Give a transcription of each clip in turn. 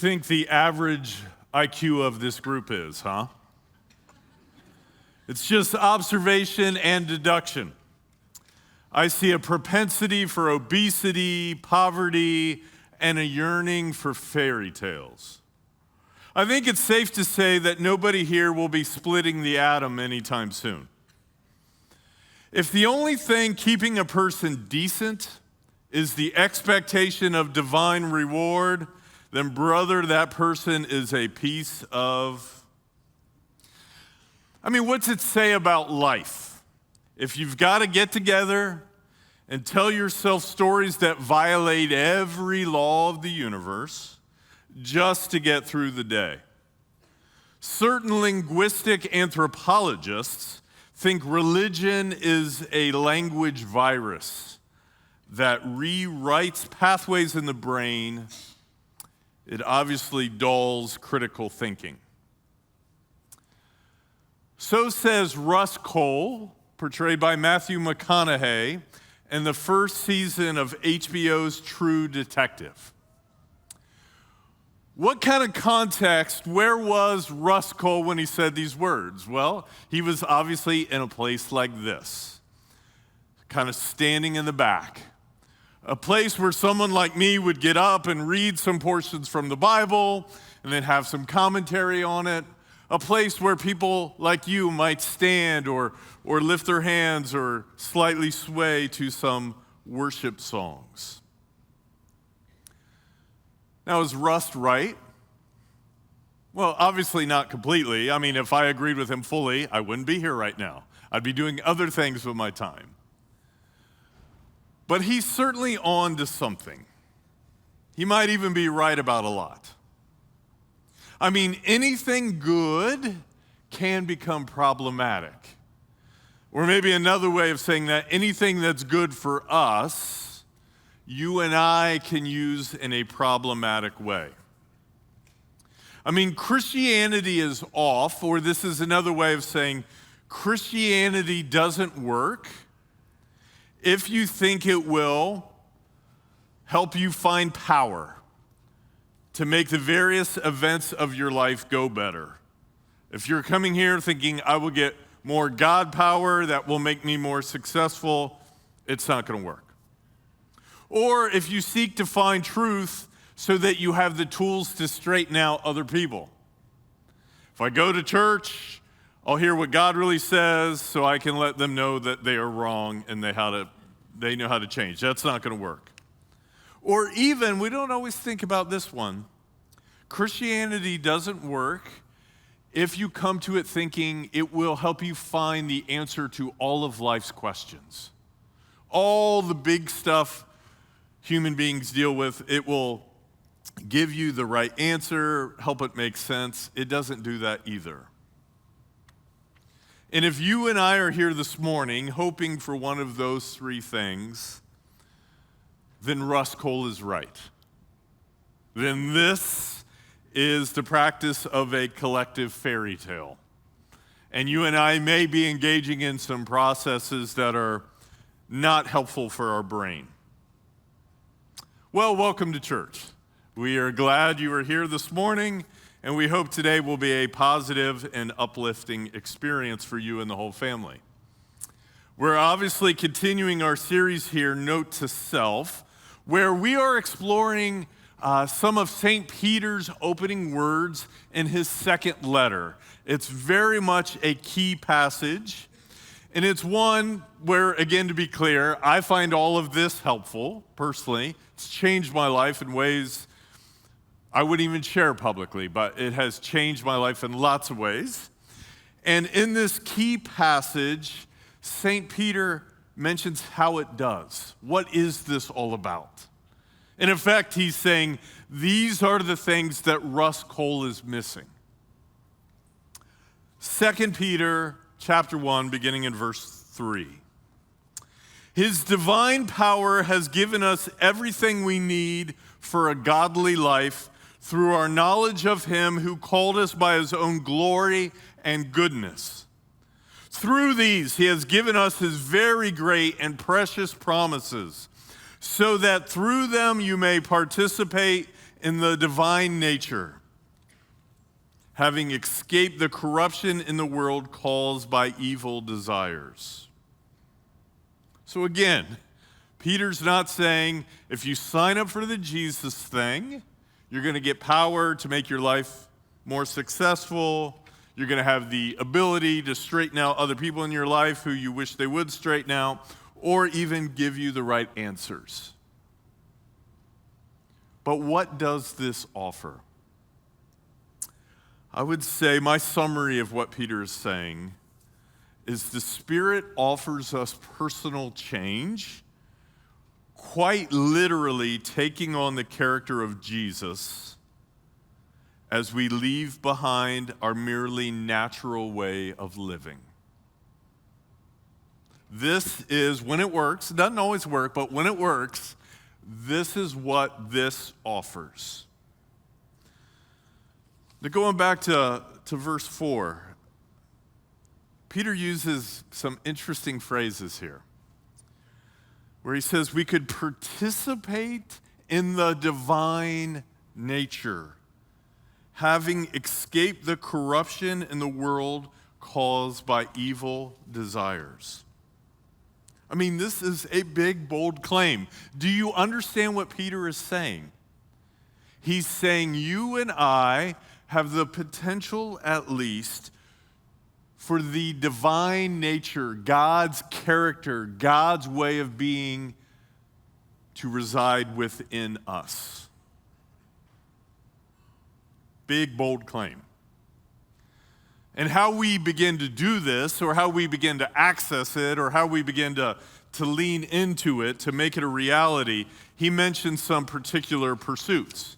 think the average IQ of this group is, huh? It's just observation and deduction. I see a propensity for obesity, poverty, and a yearning for fairy tales. I think it's safe to say that nobody here will be splitting the atom anytime soon. If the only thing keeping a person decent is the expectation of divine reward, then brother, that person is a piece of... what's it say about life? If you've got to get together and tell yourself stories that violate every law of the universe just to get through the day. Certain linguistic anthropologists think religion is a language virus that rewrites pathways in the brain. It obviously dulls critical thinking. So says Rust Cohle, portrayed by Matthew McConaughey, in the first season of HBO's True Detective. What kind of context, where was Rust Cohle when he said these words? Well, he was obviously in a place like this, kind of standing in the back. A place where someone like me would get up and read some portions from the Bible and then have some commentary on it. A place where people like you might stand or lift their hands or slightly sway to some worship songs. Now, is Rust right? Well, obviously not completely. If I agreed with him fully, I wouldn't be here right now. I'd be doing other things with my time. But he's certainly on to something. He might even be right about a lot. Anything good can become problematic. Or maybe another way of saying that, anything that's good for us, you and I can use in a problematic way. Christianity is off, or this is another way of saying Christianity doesn't work if you think it will help you find power to make the various events of your life go better. If you're coming here thinking, I will get more God power that will make me more successful, it's not going to work. Or if you seek to find truth so that you have the tools to straighten out other people. If I go to church, I'll hear what God really says so I can let them know that they are wrong and they know how to change. That's not going to work. Or even, we don't always think about this one, Christianity doesn't work if you come to it thinking it will help you find the answer to all of life's questions. All the big stuff human beings deal with, it will give you the right answer, help it make sense. It doesn't do that either. And if you and I are here this morning hoping for one of those three things, then Rust Cohle is right. Then this is the practice of a collective fairy tale. And you and I may be engaging in some processes that are not helpful for our brain. Well, welcome to church. We are glad you are here this morning, and we hope today will be a positive and uplifting experience for you and the whole family. We're obviously continuing our series here, Note to Self, where we are exploring some of St. Peter's opening words in his second letter. It's very much a key passage, and it's one where, again, to be clear, I find all of this helpful, personally. It's changed my life in ways I wouldn't even share publicly, but it has changed my life in lots of ways. And in this key passage, St. Peter mentions how it does. What is this all about? In effect, he's saying, these are the things that Rust Cohle is missing. 2 Peter chapter 1, beginning in verse 3. His divine power has given us everything we need for a godly life through our knowledge of him who called us by his own glory and goodness. Through these, he has given us his very great and precious promises, so that through them you may participate in the divine nature, having escaped the corruption in the world caused by evil desires. So again, Peter's not saying if you sign up for the Jesus thing, you're going to get power to make your life more successful. You're going to have the ability to straighten out other people in your life who you wish they would straighten out, or even give you the right answers. But what does this offer? I would say my summary of what Peter is saying is the Spirit offers us personal change, quite literally taking on the character of Jesus as we leave behind our merely natural way of living. This is, when it works, it doesn't always work, but when it works, this is what this offers. Now going back to verse 4, Peter uses some interesting phrases here, where he says we could participate in the divine nature, having escaped the corruption in the world caused by evil desires. I mean, this is a big, bold claim. Do you understand what Peter is saying? He's saying you and I have the potential, at least, for the divine nature, God's character, God's way of being to reside within us. Big, bold claim. And how we begin to do this, or how we begin to access it, or how we begin to lean into it, to make it a reality, he mentions some particular pursuits.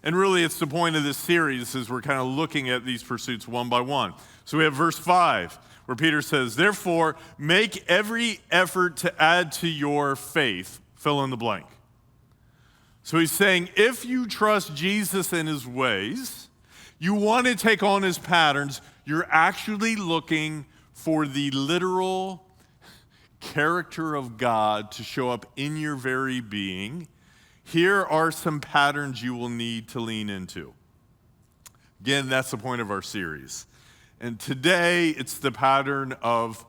And really, it's the point of this series is we're kind of looking at these pursuits one by one. So we have verse 5, where Peter says, therefore, make every effort to add to your faith, fill in the blank. So he's saying, if you trust Jesus and his ways, you want to take on his patterns, you're actually looking for the literal character of God to show up in your very being. Here are some patterns you will need to lean into. Again, that's the point of our series. And today, it's the pattern of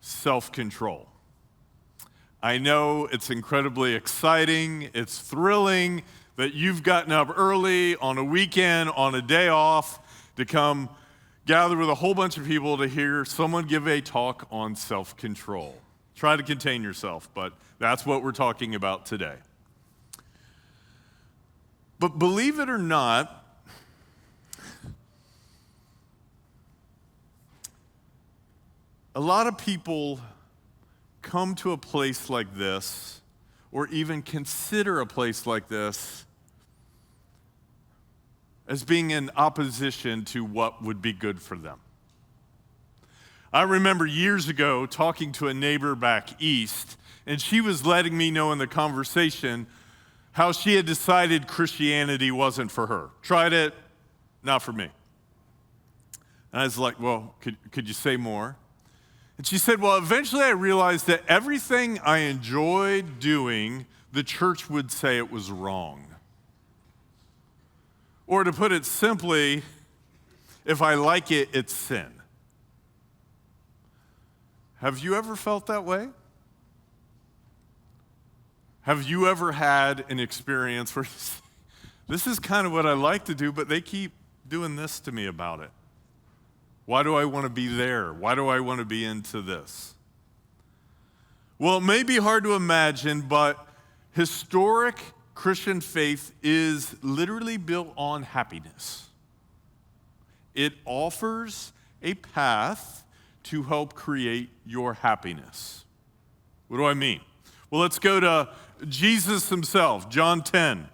self-control. I know it's incredibly exciting, it's thrilling that you've gotten up early on a weekend, on a day off, to come gather with a whole bunch of people to hear someone give a talk on self-control. Try to contain yourself, but that's what we're talking about today. But believe it or not, a lot of people come to a place like this, or even consider a place like this, as being in opposition to what would be good for them. I remember years ago talking to a neighbor back east, and she was letting me know in the conversation how she had decided Christianity wasn't for her. Tried it, not for me. And I was like, well, could you say more? And she said, well, eventually I realized that everything I enjoyed doing, the church would say it was wrong. Or to put it simply, if I like it, it's sin. Have you ever felt that way? Have you ever had an experience where this is kind of what I like to do, but they keep doing this to me about it? Why do I want to be there? Why do I want to be into this? Well, it may be hard to imagine, but historic Christian faith is literally built on happiness. It offers a path to help create your happiness. What do I mean? Well, let's go to Jesus himself, John 10.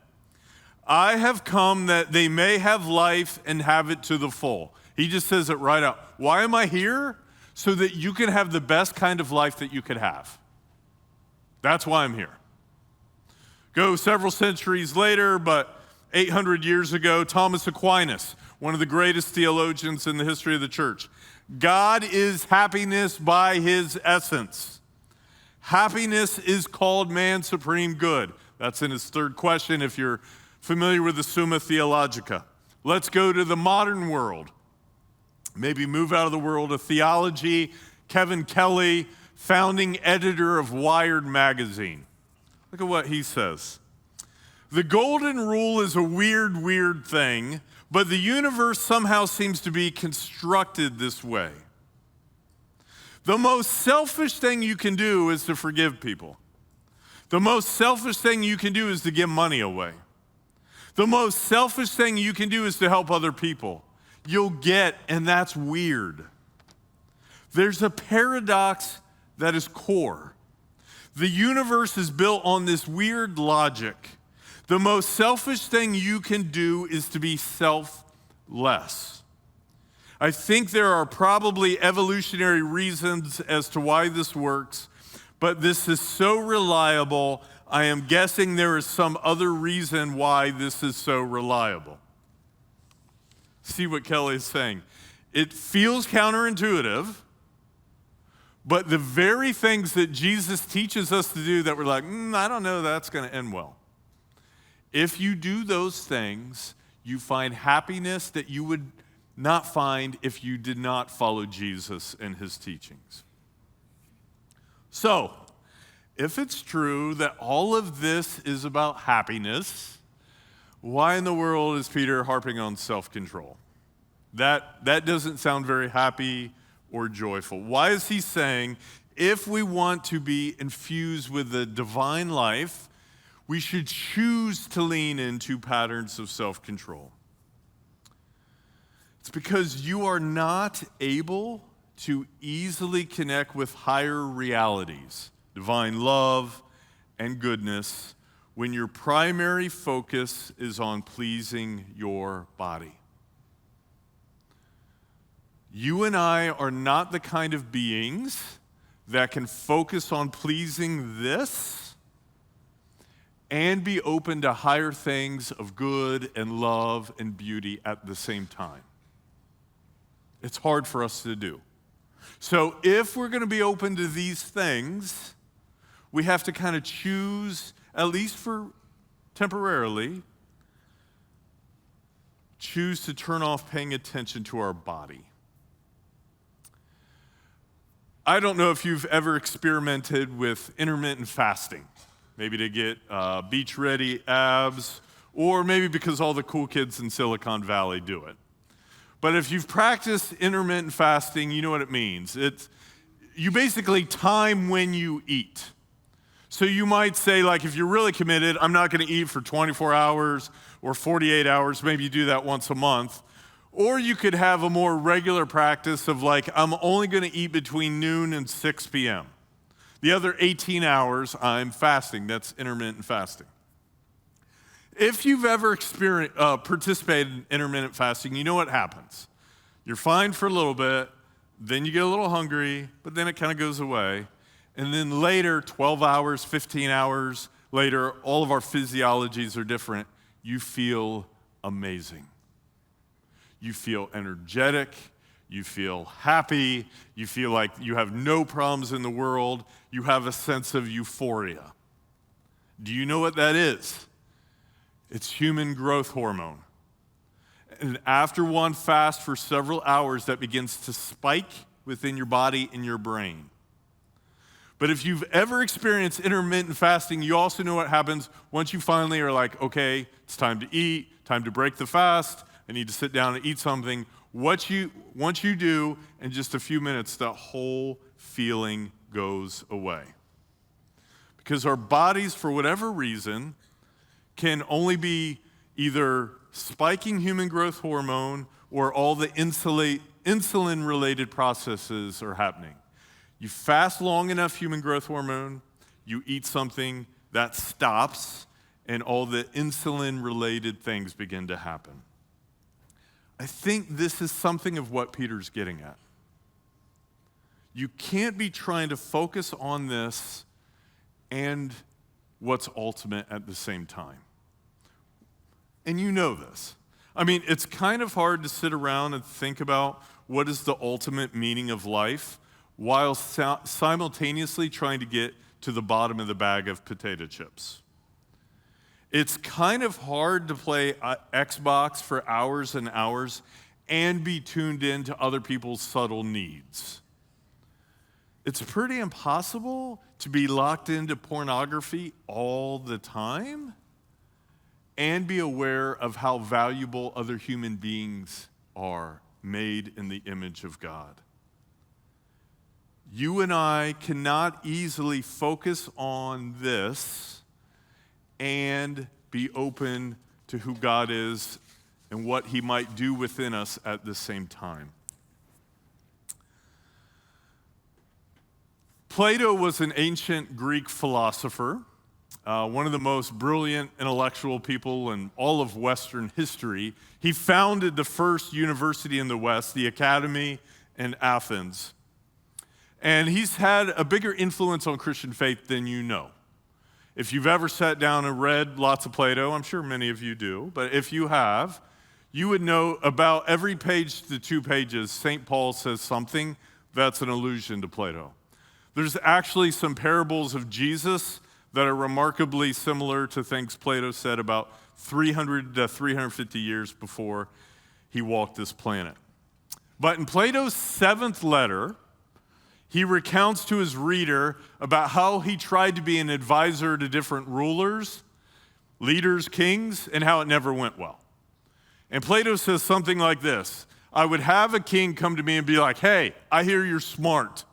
I have come that they may have life and have it to the full. He just says it right out. Why am I here? So that you can have the best kind of life that you could have. That's why I'm here. Go several centuries later, but 800 years ago, Thomas Aquinas, one of the greatest theologians in the history of the church. God is happiness by his essence. Happiness is called man's supreme good. That's in his third question if you're Familiar with the Summa Theologica? Let's go to the modern world. Maybe move out of the world of theology. Kevin Kelly, founding editor of Wired magazine. Look at what he says. The golden rule is a weird thing, but the universe somehow seems to be constructed this way. The most selfish thing you can do is to forgive people. The most selfish thing you can do is to give money away. The most selfish thing you can do is to help other people. You'll get, and that's weird. There's a paradox that is core. The universe is built on this weird logic. The most selfish thing you can do is to be selfless. I think there are probably evolutionary reasons as to why this works, but this is so reliable, I am guessing there is some other reason why this is so reliable. See what Kelly is saying. It feels counterintuitive, but the very things that Jesus teaches us to do that we're like, I don't know that's going to end well. If you do those things, you find happiness that you would not find if you did not follow Jesus and his teachings. So, if it's true that all of this is about happiness, why in the world is Peter harping on self-control? That doesn't sound very happy or joyful. Why is he saying if we want to be infused with the divine life, we should choose to lean into patterns of self-control? It's because you are not able to easily connect with higher realities, divine love and goodness, when your primary focus is on pleasing your body. You and I are not the kind of beings that can focus on pleasing this and be open to higher things of good and love and beauty at the same time. It's hard for us to do. So if we're going to be open to these things, we have to kind of choose, at least for temporarily, choose to turn off paying attention to our body. I don't know if you've ever experimented with intermittent fasting, maybe to get beach-ready abs, or maybe because all the cool kids in Silicon Valley do it. But if you've practiced intermittent fasting, you know what it means. You basically time when you eat. So you might say, like, if you're really committed, I'm not going to eat for 24 hours or 48 hours. Maybe you do that once a month. Or you could have a more regular practice of, like, I'm only going to eat between noon and 6 p.m. The other 18 hours, I'm fasting. That's intermittent fasting. If you've ever participated in intermittent fasting, you know what happens. You're fine for a little bit, then you get a little hungry, but then it kind of goes away. And then later, 12 hours, 15 hours later, all of our physiologies are different. You feel amazing. You feel energetic. You feel happy. You feel like you have no problems in the world. You have a sense of euphoria. Do you know what that is? It's human growth hormone. And after one fast for several hours, that begins to spike within your body and your brain. But if you've ever experienced intermittent fasting, you also know what happens once you finally are like, okay, it's time to eat, time to break the fast, I need to sit down and eat something. Once you do, in just a few minutes, that whole feeling goes away. Because our bodies, for whatever reason, can only be either spiking human growth hormone or all the insulin-related processes are happening. You fast long enough human growth hormone, you eat something, that stops, and all the insulin-related things begin to happen. I think this is something of what Peter's getting at. You can't be trying to focus on this and what's ultimate at the same time. And you know this. I mean, it's kind of hard to sit around and think about what is the ultimate meaning of life while simultaneously trying to get to the bottom of the bag of potato chips. It's kind of hard to play Xbox for hours and hours and be tuned in to other people's subtle needs. It's pretty impossible to be locked into pornography all the time and be aware of how valuable other human beings are, made in the image of God. You and I cannot easily focus on this and be open to who God is and what he might do within us at the same time. Plato was an ancient Greek philosopher, one of the most brilliant intellectual people in all of Western history. He founded the first university in the West, the Academy in Athens. And he's had a bigger influence on Christian faith than you know. If you've ever sat down and read lots of Plato, I'm sure many of you do, but if you have, you would know about every page to 2 pages, St. Paul says something that's an allusion to Plato. There's actually some parables of Jesus that are remarkably similar to things Plato said about 300 to 350 years before he walked this planet. But in Plato's 7th letter, he recounts to his reader about how he tried to be an advisor to different rulers, leaders, kings, and how it never went well. And Plato says something like this: I would have a king come to me and be like, hey, I hear you're smart.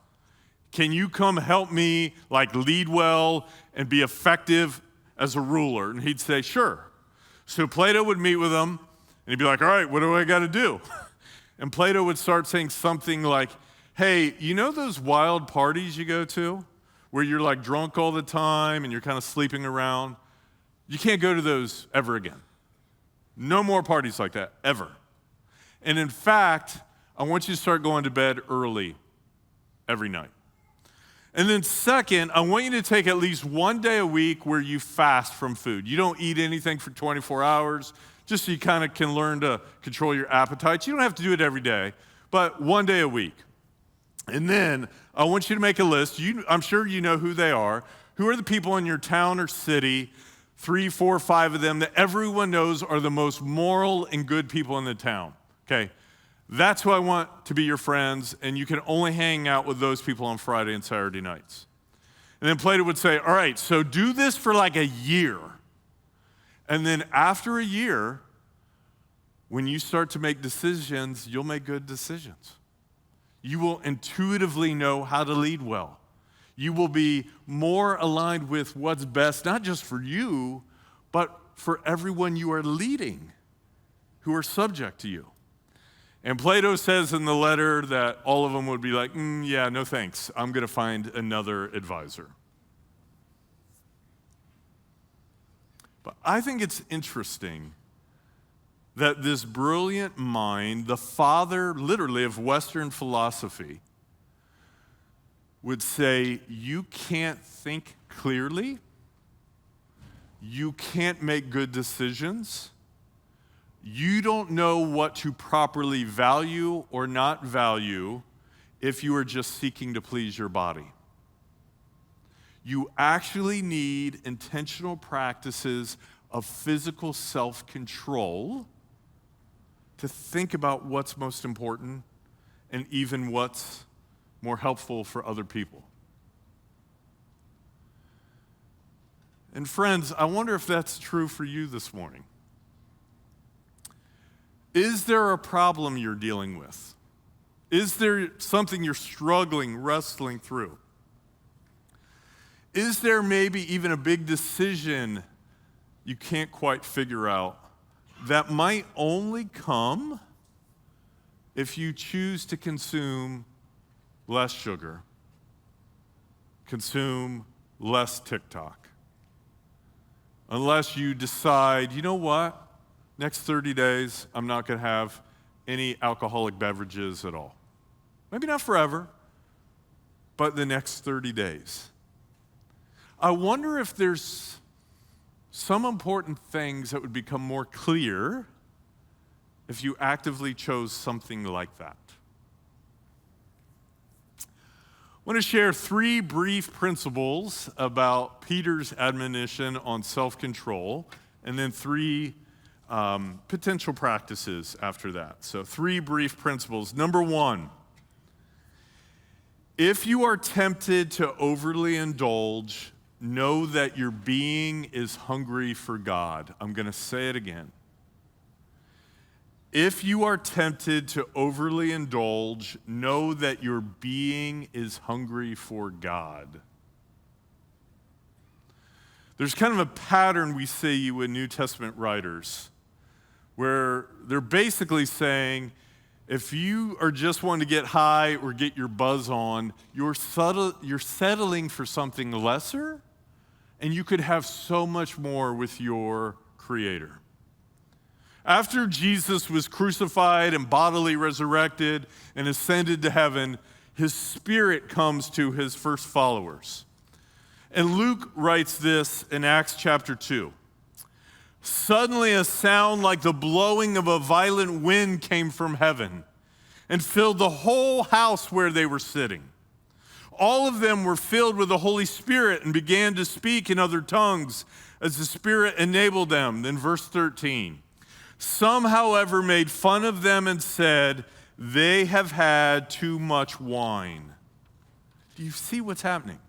Can you come help me lead well and be effective as a ruler? And he'd say, sure. So Plato would meet with him and he'd be like, all right, what do I got to do? And Plato would start saying something like, hey, you know those wild parties you go to where you're drunk all the time and you're kind of sleeping around? You can't go to those ever again. No more parties like that, ever. And in fact, I want you to start going to bed early every night. And then second, I want you to take at least 1 day a week where you fast from food. You don't eat anything for 24 hours, just so you kind of can learn to control your appetites. You don't have to do it every day, but 1 day a week. And then I want you to make a list. I'm sure you know who they are. Who are the people in your town or city, 3, 4, 5 of them, that everyone knows are the most moral and good people in the town? Okay. That's who I want to be your friends, and you can only hang out with those people on Friday and Saturday nights. And then Plato would say, all right, so do this for a year. And then after a year, when you start to make decisions, you'll make good decisions. You will intuitively know how to lead well. You will be more aligned with what's best, not just for you, but for everyone you are leading who are subject to you. And Plato says in the letter that all of them would be like, yeah, no thanks. I'm going to find another advisor. But I think it's interesting that this brilliant mind, the father literally of Western philosophy, would say, you can't think clearly, you can't make good decisions, you don't know what to properly value or not value if you are just seeking to please your body. You actually need intentional practices of physical self-control to think about what's most important and even what's more helpful for other people. And friends, I wonder if that's true for you this morning. Is there a problem you're dealing with? Is there something you're struggling, wrestling through? Is there maybe even a big decision you can't quite figure out that might only come if you choose to consume less sugar, consume less TikTok, unless you decide, you know what? Next 30 days, I'm not going to have any alcoholic beverages at all. Maybe not forever, but the next 30 days. I wonder if there's some important things that would become more clear if you actively chose something like that. I want to share 3 brief principles about Peter's admonition on self-control and then three potential practices after that. So 3 brief principles. Number 1, if you are tempted to overly indulge, know that your being is hungry for God. I'm going to say it again. If you are tempted to overly indulge, know that your being is hungry for God. There's kind of a pattern we see with New Testament writers where they're basically saying, if you are just wanting to get high or get your buzz on, you're settling for something lesser, and you could have so much more with your Creator. After Jesus was crucified and bodily resurrected and ascended to heaven, his Spirit comes to his first followers. And Luke writes this in Acts chapter 2. Suddenly a sound like the blowing of a violent wind came from heaven and filled the whole house where they were sitting. All of them were filled with the Holy Spirit and began to speak in other tongues as the Spirit enabled them. Then verse 13. Some, however, made fun of them and said, they have had too much wine. Do you see what's happening?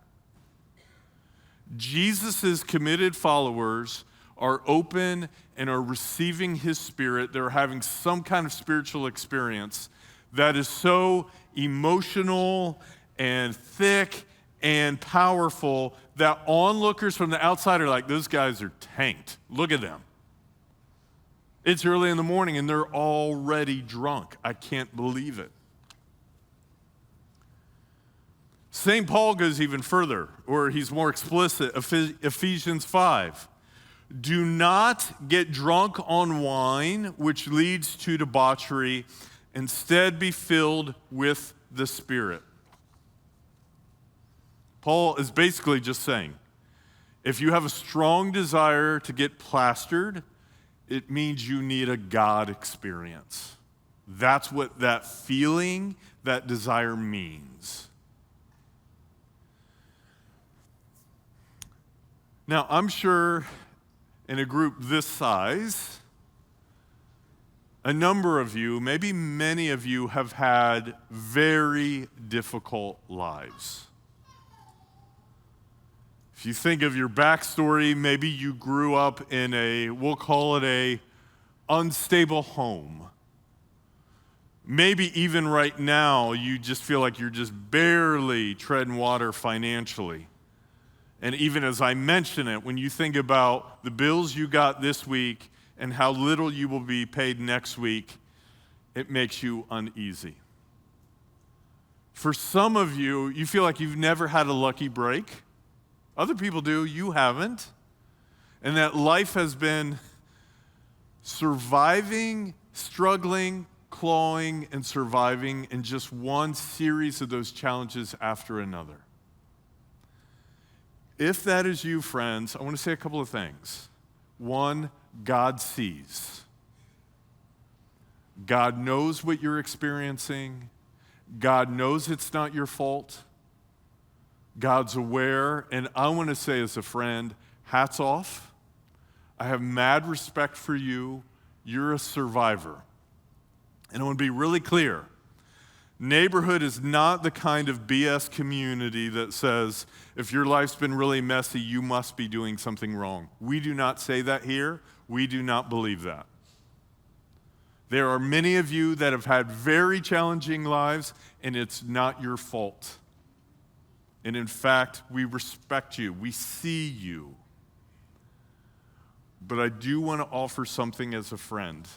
Jesus' committed followers are open and are receiving his Spirit. They're having some kind of spiritual experience that is so emotional and thick and powerful that onlookers from the outside are like, those guys are tanked. Look at them. It's early in the morning and they're already drunk. I can't believe it. St. Paul goes even further, or he's more explicit, Ephesians 5. Do not get drunk on wine, which leads to debauchery. Instead, be filled with the Spirit. Paul is basically just saying, if you have a strong desire to get plastered, it means you need a God experience. That's what that feeling, that desire means. Now, I'm sure in a group this size, a number of you, maybe many of you, have had very difficult lives. If you think of your backstory, maybe you grew up in we'll call it a unstable home. Maybe even right now, you just feel like you're just barely treading water financially. And even as I mention it, when you think about the bills you got this week and how little you will be paid next week, it makes you uneasy. For some of you, you feel like you've never had a lucky break. Other people do, you haven't. And that life has been surviving, struggling, clawing, and surviving in just one series of those challenges after another. If that is you, friends, I want to say a couple of things. One, God sees. God knows what you're experiencing. God knows it's not your fault. God's aware, and I want to say as a friend, hats off. I have mad respect for you. You're a survivor. And I want to be really clear. Neighborhood is not the kind of BS community that says, if your life's been really messy, you must be doing something wrong. We do not say that here. We do not believe that. There are many of you that have had very challenging lives, and it's not your fault. And in fact, we respect you. We see you. But I do want to offer something as a friend.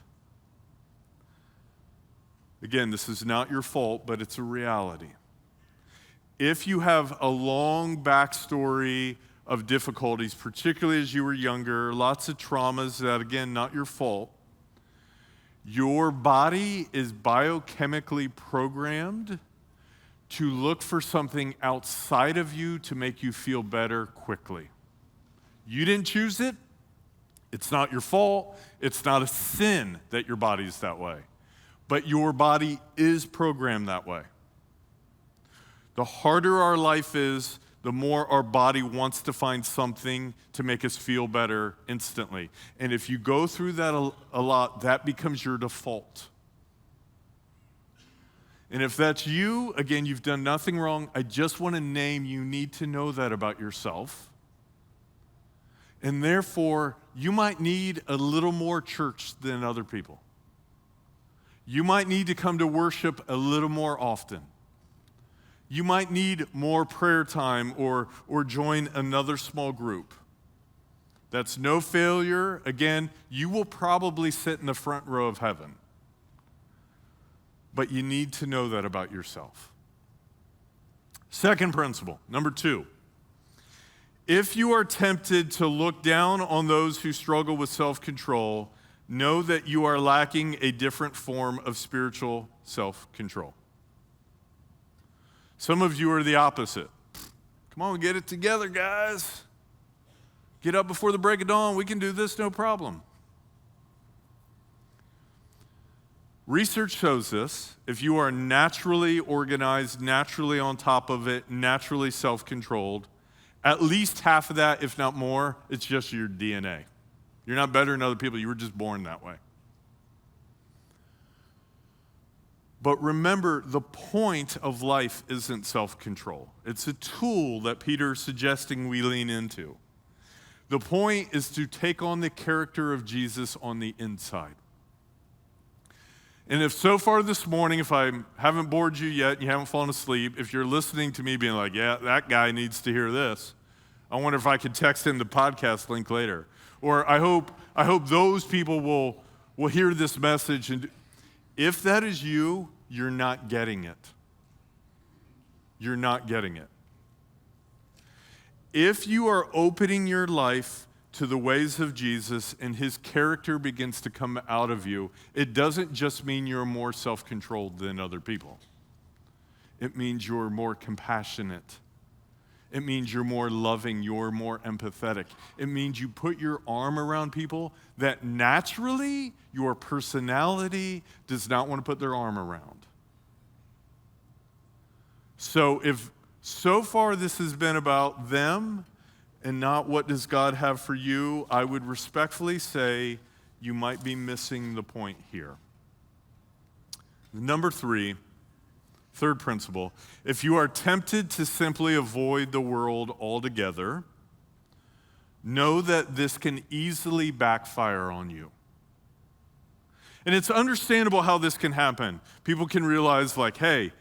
Again, this is not your fault, but it's a reality. If you have a long backstory of difficulties, particularly as you were younger, lots of traumas that, again, not your fault, your body is biochemically programmed to look for something outside of you to make you feel better quickly. You didn't choose it. It's not your fault. It's not a sin that your body's that way. But your body is programmed that way. The harder our life is, the more our body wants to find something to make us feel better instantly. And if you go through that a lot, that becomes your default. And if that's you, again, you've done nothing wrong. I just want to name you need to know that about yourself. And therefore, you might need a little more church than other people. You might need to come to worship a little more often. You might need more prayer time or join another small group. That's no failure. Again, you will probably sit in the front row of heaven. But you need to know that about yourself. Second principle, number 2. If you are tempted to look down on those who struggle with self-control, know that you are lacking a different form of spiritual self-control. Some of you are the opposite. Come on, get it together, guys. Get up before the break of dawn. We can do this, no problem. Research shows this. If you are naturally organized, naturally on top of it, naturally self-controlled, at least half of that, if not more, it's just your DNA. You're not better than other people. You were just born that way. But remember, the point of life isn't self-control. It's a tool that Peter's suggesting we lean into. The point is to take on the character of Jesus on the inside. And if so far this morning, if I haven't bored you yet, and you haven't fallen asleep, if you're listening to me being like, yeah, that guy needs to hear this, I wonder if I could text him the podcast link later. Or I hope those people will hear this message. And if that is you, you're not getting it. You're not getting it. If you are opening your life to the ways of Jesus and his character begins to come out of you, it doesn't just mean you're more self-controlled than other people. It means you're more compassionate. It means you're more loving, you're more empathetic. It means you put your arm around people that naturally your personality does not want to put their arm around. So if so far this has been about them and not what does God have for you, I would respectfully say you might be missing the point here. Number 3, third principle, if you are tempted to simply avoid the world altogether, know that this can easily backfire on you. And it's understandable how this can happen. People can realize like, hey,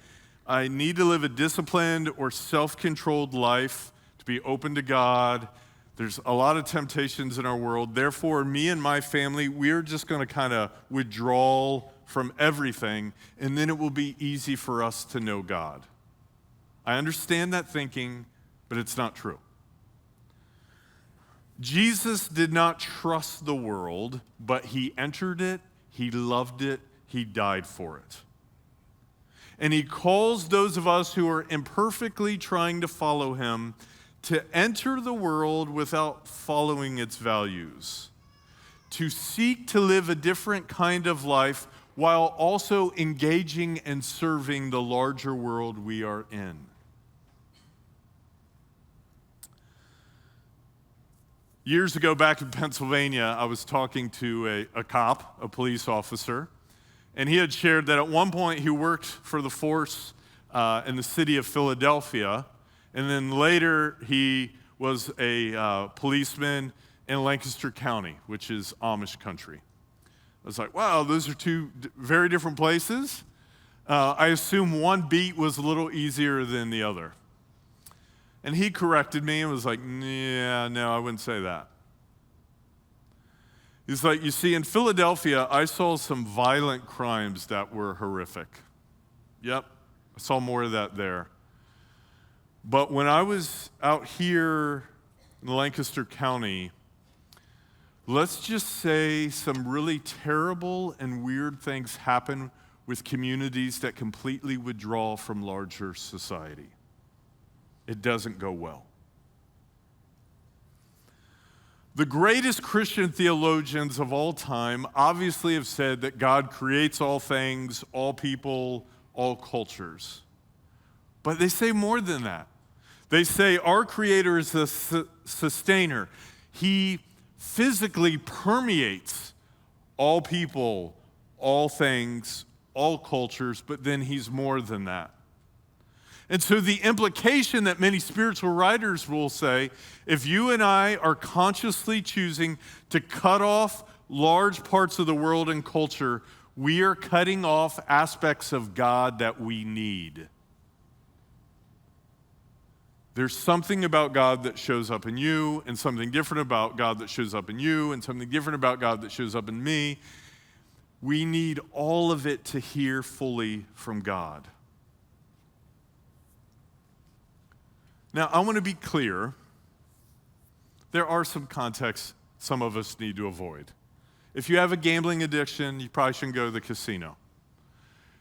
I need to live a disciplined or self-controlled life to be open to God. There's a lot of temptations in our world. Therefore, me and my family, we're just going to kind of withdraw from everything, and then it will be easy for us to know God. I understand that thinking, but it's not true. Jesus did not trust the world, but he entered it, he loved it, he died for it. And he calls those of us who are imperfectly trying to follow him to enter the world without following its values, to seek to live a different kind of life while also engaging and serving the larger world we are in. Years ago, back in Pennsylvania, I was talking to a cop, a police officer, and he had shared that at one point he worked for the force in the city of Philadelphia, and then later he was a policeman in Lancaster County, which is Amish country. I was like, wow, those are two very different places. I assume one beat was a little easier than the other. And he corrected me and was like, yeah, no, I wouldn't say that. He's like, you see, in Philadelphia, I saw some violent crimes that were horrific. Yep, I saw more of that there. But when I was out here in Lancaster County, let's just say some really terrible and weird things happen with communities that completely withdraw from larger society. It doesn't go well. The greatest Christian theologians of all time obviously have said that God creates all things, all people, all cultures. But they say more than that. They say our Creator is a sustainer. He physically permeates all people, all things, all cultures, but then he's more than that. And so the implication that many spiritual writers will say, if you and I are consciously choosing to cut off large parts of the world and culture, we are cutting off aspects of God that we need. There's something about God that shows up in you, and something different about God that shows up in you, and something different about God that shows up in me. We need all of it to hear fully from God. Now, I want to be clear. There are some contexts some of us need to avoid. If you have a gambling addiction, you probably shouldn't go to the casino.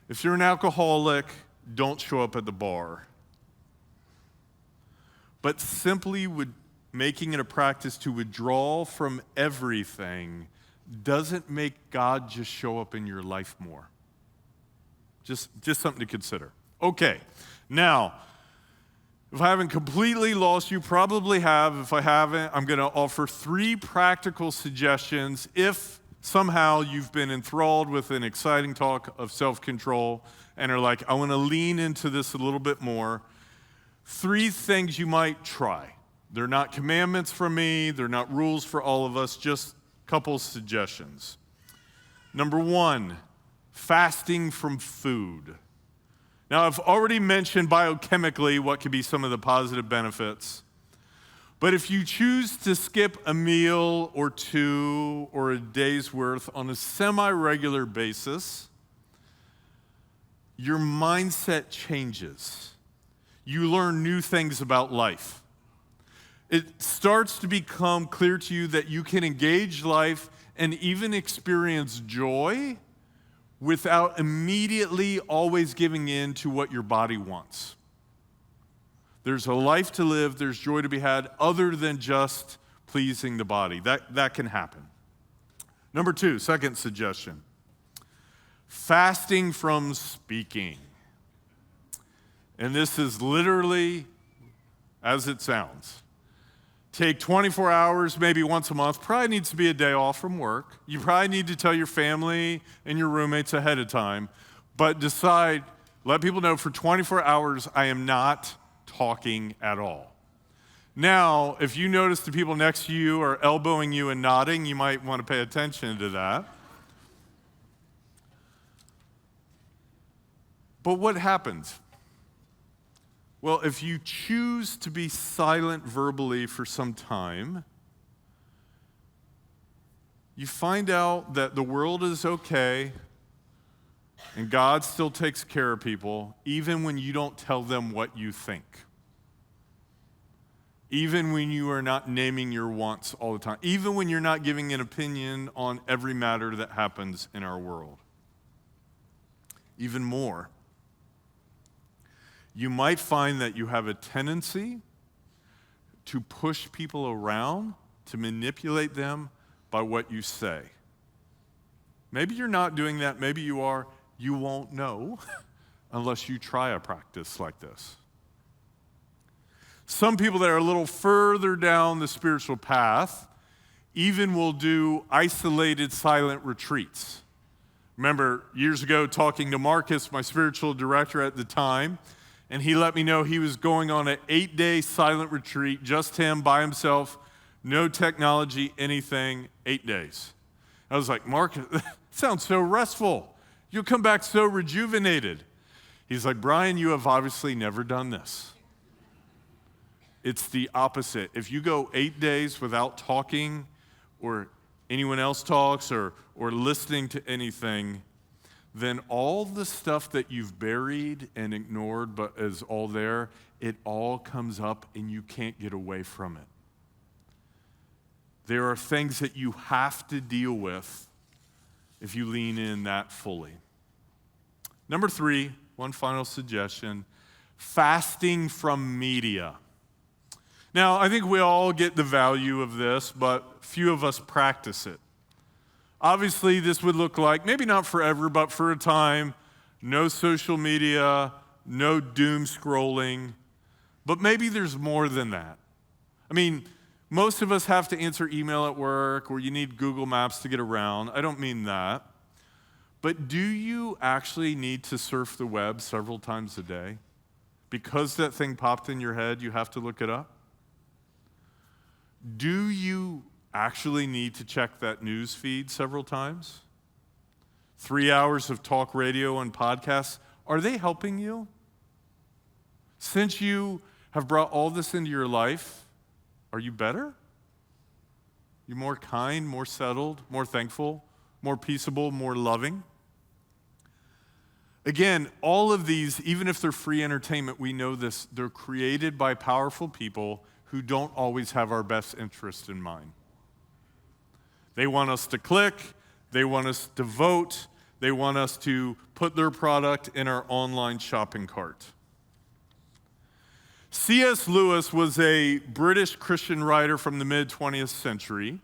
If you're an alcoholic, don't show up at the bar. But simply making it a practice to withdraw from everything doesn't make God just show up in your life more. Just something to consider. Okay, now, if I haven't completely lost you, probably have. If I haven't, I'm going to offer 3 practical suggestions if somehow you've been enthralled with an exciting talk of self-control and are like, I want to lean into this a little bit more. 3 things you might try. They're not commandments from me. They're not rules for all of us, just a couple suggestions. Number 1, fasting from food. Now, I've already mentioned biochemically what could be some of the positive benefits. But if you choose to skip a meal or 2 or a day's worth on a semi-regular basis, your mindset changes. You learn new things about life. It starts to become clear to you that you can engage life and even experience joy without immediately always giving in to what your body wants. There's a life to live, there's joy to be had other than just pleasing the body. That can happen. Number 2, second suggestion. Fasting from speaking. And this is literally as it sounds. Take 24 hours, maybe once a month. Probably needs to be a day off from work. You probably need to tell your family and your roommates ahead of time. But decide, let people know for 24 hours I am not talking at all. Now, if you notice the people next to you are elbowing you and nodding, you might want to pay attention to that. But what happens? Well, if you choose to be silent verbally for some time, you find out that the world is okay and God still takes care of people, even when you don't tell them what you think. Even when you are not naming your wants all the time. Even when you're not giving an opinion on every matter that happens in our world. Even more, you might find that you have a tendency to push people around, to manipulate them by what you say. Maybe you're not doing that, maybe you are. You won't know unless you try a practice like this. Some people that are a little further down the spiritual path even will do isolated silent retreats. Remember years ago talking to Marcus, my spiritual director at the time, and he let me know he was going on an 8-day silent retreat, just him by himself, no technology, anything, 8 days. I was like, Mark, that sounds so restful. You'll come back so rejuvenated. He's like, Brian, you have obviously never done this. It's the opposite. If you go 8 days without talking or anyone else talks or listening to anything, then all the stuff that you've buried and ignored but is all there, it all comes up and you can't get away from it. There are things that you have to deal with if you lean in that fully. Number 3, one final suggestion, fasting from media. Now, I think we all get the value of this, but few of us practice it. Obviously, this would look like, maybe not forever, but for a time, no social media, no doom scrolling, But maybe there's more than that. I mean, most of us have to answer email at work, or you need Google Maps to get around. I don't mean that. But do you actually need to surf the web several times a day? Because that thing popped in your head, you have to look it up? Do you actually need to check that news feed several times? 3 hours of talk radio and podcasts, are they helping you? Since you have brought all this into your life, are you better? You more kind, more settled, more thankful, more peaceable, more loving? Again, all of these, even if they're free entertainment, we know this, they're created by powerful people who don't always have our best interest in mind. They want us to click, they want us to vote, they want us to put their product in our online shopping cart. C.S. Lewis was a British Christian writer from the mid-20th century.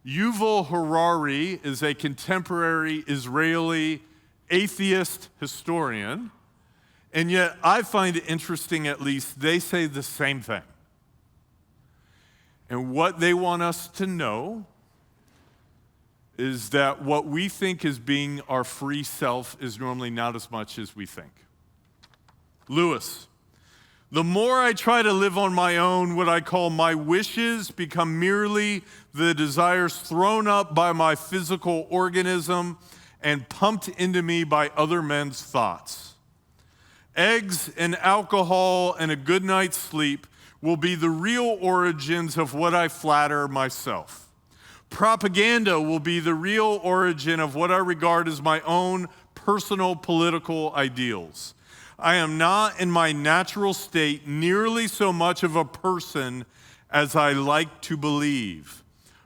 Yuval Harari is a contemporary Israeli atheist historian, and yet I find it interesting, at least, they say the same thing. And what they want us to know is that what we think is being our free self is normally not as much as we think. Lewis: the more I try to live on my own, what I call my wishes become merely the desires thrown up by my physical organism and pumped into me by other men's thoughts. Eggs and alcohol and a good night's sleep will be the real origins of what I flatter myself. Propaganda will be the real origin of what I regard as my own personal political ideals. I am not in my natural state nearly so much of a person as I like to believe.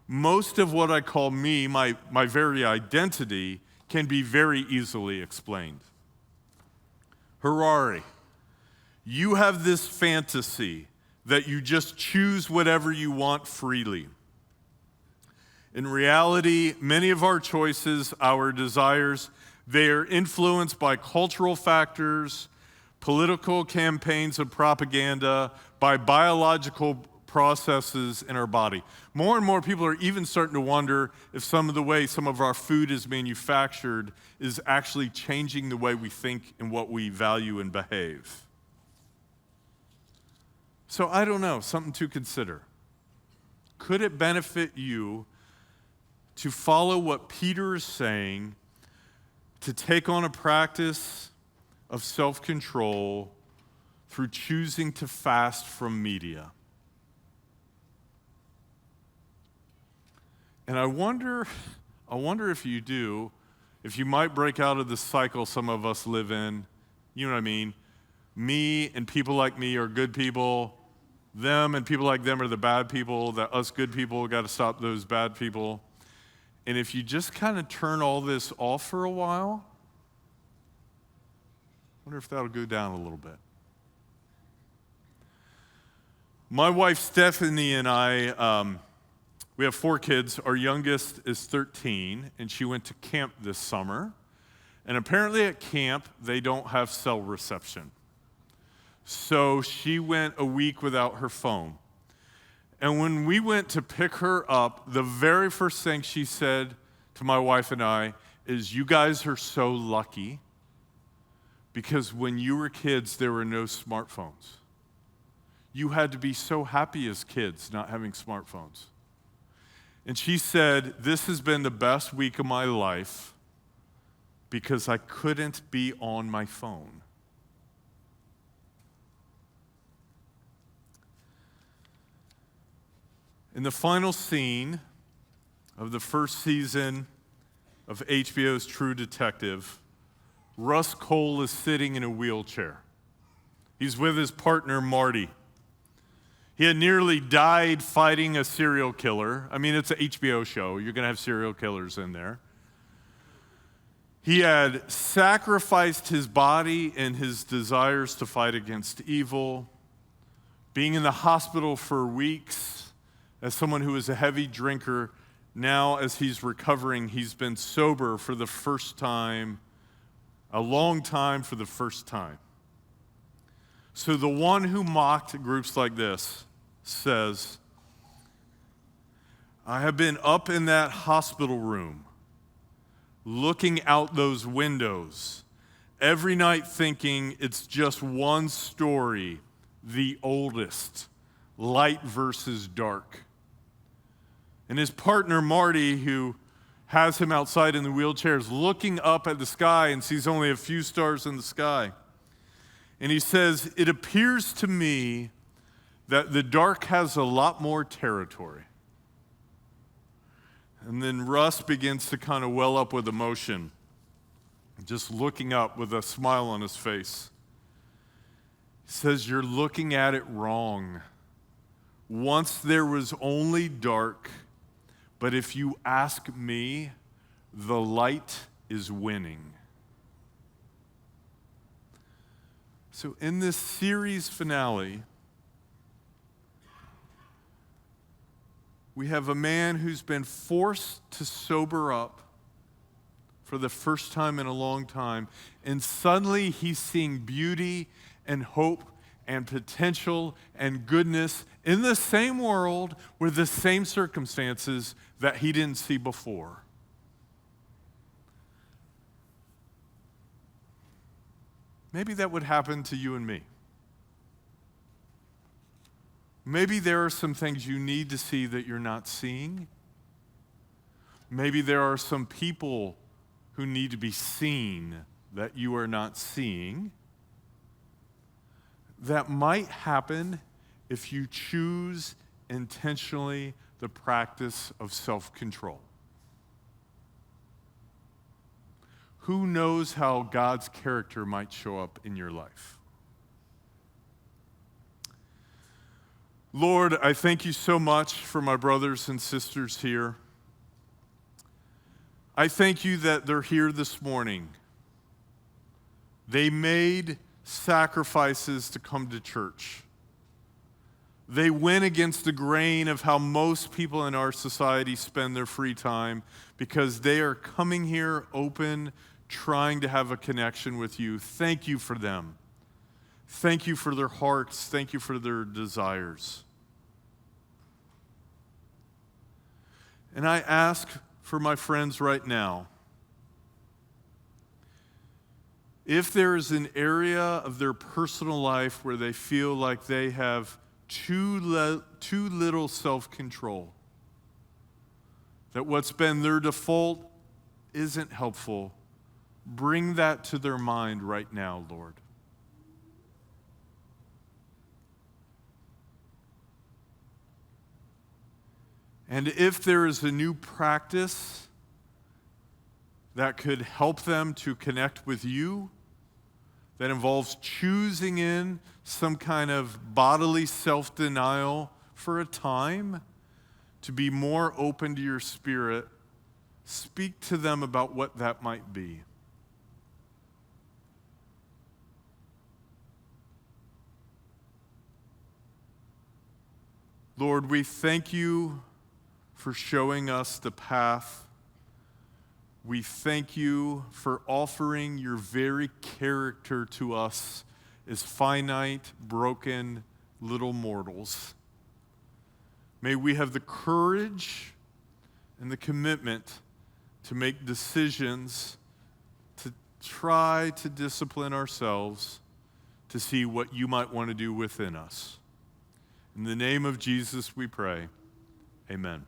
Most of what I call me, my very identity, can be very easily explained. Harari: you have this fantasy that you just choose whatever you want freely. In reality, many of our choices, our desires, they are influenced by cultural factors, political campaigns of propaganda, by biological processes in our body. More and more people are even starting to wonder if some of the way some of our food is manufactured is actually changing the way we think and what we value and behave. So I don't know, something to consider. Could it benefit you to follow what Peter is saying, to take on a practice of self-control through choosing to fast from media? And I wonder if you do, if you might break out of the cycle some of us live in. You know what I mean? Me and people like me are good people. Them and people like them are the bad people. That us good people got to stop those bad people. And if you just kind of turn all this off for a while, I wonder if that'll go down a little bit. My wife Stephanie and I, we have 4 kids. Our youngest is 13, and she went to camp this summer. And apparently at camp, they don't have cell reception. So she went a week without her phone. And when we went to pick her up, the very first thing she said to my wife and I is, "You guys are so lucky, because when you were kids, there were no smartphones. You had to be so happy as kids not having smartphones." And she said, "This has been the best week of my life because I couldn't be on my phone." In the final scene of the first season of HBO's True Detective, Russ Cole is sitting in a wheelchair. He's with his partner, Marty. He had nearly died fighting a serial killer. I mean, it's an HBO show. You're going to have serial killers in there. He had sacrificed his body and his desires to fight against evil, being in the hospital for weeks as someone who is a heavy drinker. Now, as he's recovering, he's been sober for the first time, a long time for the first time. So the one who mocked groups like this says, I have been up in that hospital room, looking out those windows, every night thinking it's just one story, the oldest, light versus dark. And his partner, Marty, who has him outside in the wheelchair, is looking up at the sky and sees only a few stars in the sky. And he says, it appears to me that the dark has a lot more territory. And then Russ begins to kind of well up with emotion, just looking up with a smile on his face. He says, you're looking at it wrong. Once there was only dark, but if you ask me, the light is winning. So in this series finale, we have a man who's been forced to sober up for the first time in a long time, and suddenly he's seeing beauty and hope and potential and goodness in the same world with the same circumstances that he didn't see before. Maybe that would happen to you and me. Maybe there are some things you need to see that you're not seeing. Maybe there are some people who need to be seen that you are not seeing. That might happen if you choose intentionally the practice of self-control. Who knows how God's character might show up in your life? Lord, I thank you so much for my brothers and sisters here. I thank you that they're here this morning. They made sacrifices to come to church. They went against the grain of how most people in our society spend their free time because they are coming here open, trying to have a connection with you. Thank you for them. Thank you for their hearts. Thank you for their desires. And I ask for my friends right now, if there is an area of their personal life where they feel like they have too little self-control, that what's been their default isn't helpful, bring that to their mind right now, Lord. And if there is a new practice that could help them to connect with you, that involves choosing in some kind of bodily self-denial for a time to be more open to your Spirit, speak to them about what that might be. Lord, we thank you for showing us the path. We thank you for offering your very character to us as finite, broken, little mortals. May we have the courage and the commitment to make decisions, to try to discipline ourselves, to see what you might want to do within us. In the name of Jesus we pray. Amen.